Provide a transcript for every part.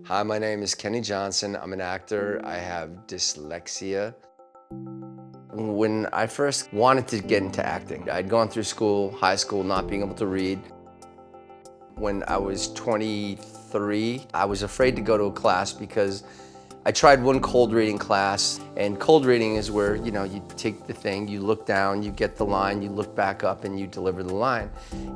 Hi, my name is Kenny Johnson. I'm an actor. I have dyslexia. When I first wanted to get into acting, I'd gone through school, high school, not being able to read. When I was 23, I was afraid to go to a class because I tried one cold reading class, and cold reading is where, you take the thing, you look down, you get the line, you look back up, and you deliver the line.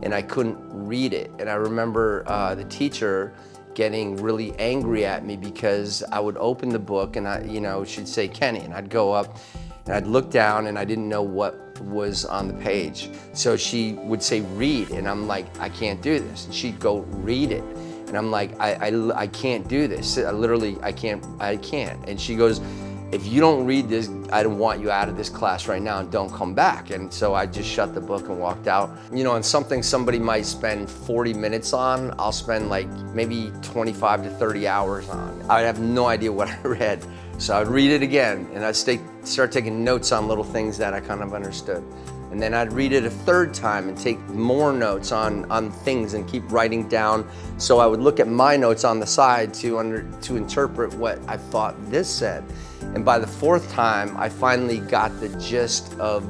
And I couldn't read it. And I remember the teacher getting really angry at me because I would open the book and she'd say, Kenny, and I'd go up and I'd look down and I didn't know what was on the page. So she would say, read, and I'm like, I can't do this. And she'd go, read it. And I'm like, I can't do this. I can't. And she goes, if you don't read this, I don't want you out of this class right now and don't come back. And so I just shut the book and walked out. On something somebody might spend 40 minutes on, I'll spend like maybe 25 to 30 hours on. I would have no idea what I read. So I'd read it again and I'd start taking notes on little things that I kind of understood. And then I'd read it a third time and take more notes on things and keep writing down. So I would look at my notes on the side to interpret what I thought this said. And by the fourth time, I finally got the gist of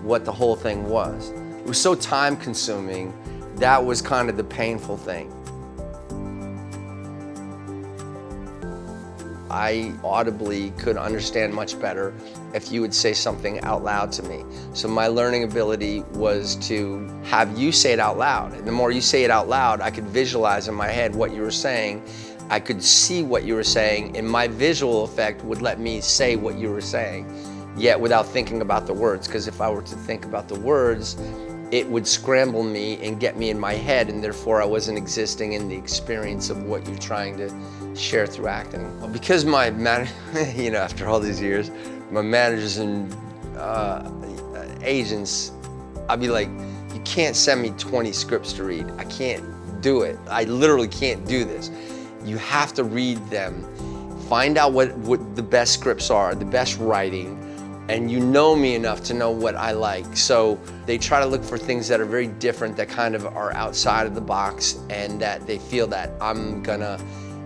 what the whole thing was. It was so time consuming, that was kind of the painful thing. I audibly could understand much better if you would say something out loud to me. So my learning ability was to have you say it out loud. And the more you say it out loud, I could visualize in my head what you were saying. I could see what you were saying, and my visual effect would let me say what you were saying, yet without thinking about the words. Because if I were to think about the words, it would scramble me and get me in my head, and therefore I wasn't existing in the experience of what you're trying to share through acting. Well, because my after all these years, my managers and agents, I'd be like, you can't send me 20 scripts to read. I can't do it. I literally can't do this. You have to read them, find out what the best scripts are, the best writing, and you know me enough to know what I like. So they try to look for things that are very different, that kind of are outside of the box, and that they feel that I'm gonna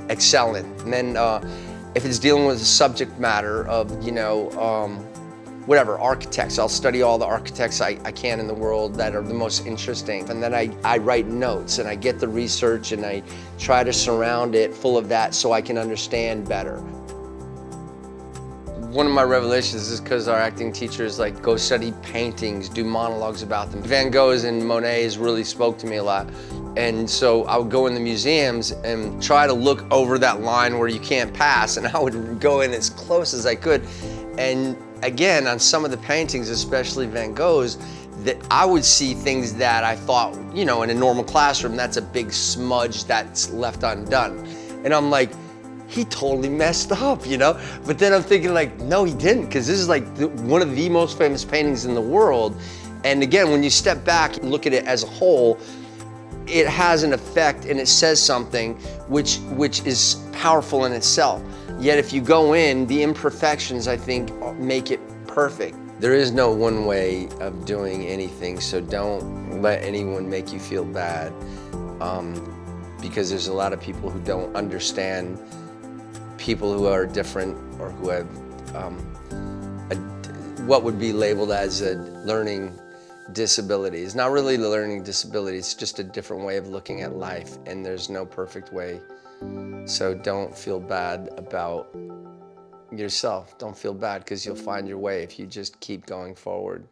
excel in. And then if it's dealing with the subject matter of, whatever, architects, I'll study all the architects I can in the world that are the most interesting. And then I write notes and I get the research and I try to surround it full of that so I can understand better. One of my revelations is because our acting teachers go study paintings, do monologues about them. Van Gogh's and Monet's really spoke to me a lot. And so I would go in the museums and try to look over that line where you can't pass, and I would go in as close as I could. And again, on some of the paintings, especially Van Gogh's, that I would see things that I thought, in a normal classroom, that's a big smudge that's left undone. And I'm like, he totally messed up, But then I'm thinking no, he didn't, because this is one of the most famous paintings in the world. And again, when you step back and look at it as a whole, it has an effect and it says something which is powerful in itself. Yet if you go in, the imperfections, I think, make it perfect. There is no one way of doing anything, so don't let anyone make you feel bad, because there's a lot of people who don't understand people who are different or who have what would be labeled as a learning disability. It's not really a learning disability, it's just a different way of looking at life, and there's no perfect way. So don't feel bad about yourself. Don't feel bad, because you'll find your way if you just keep going forward.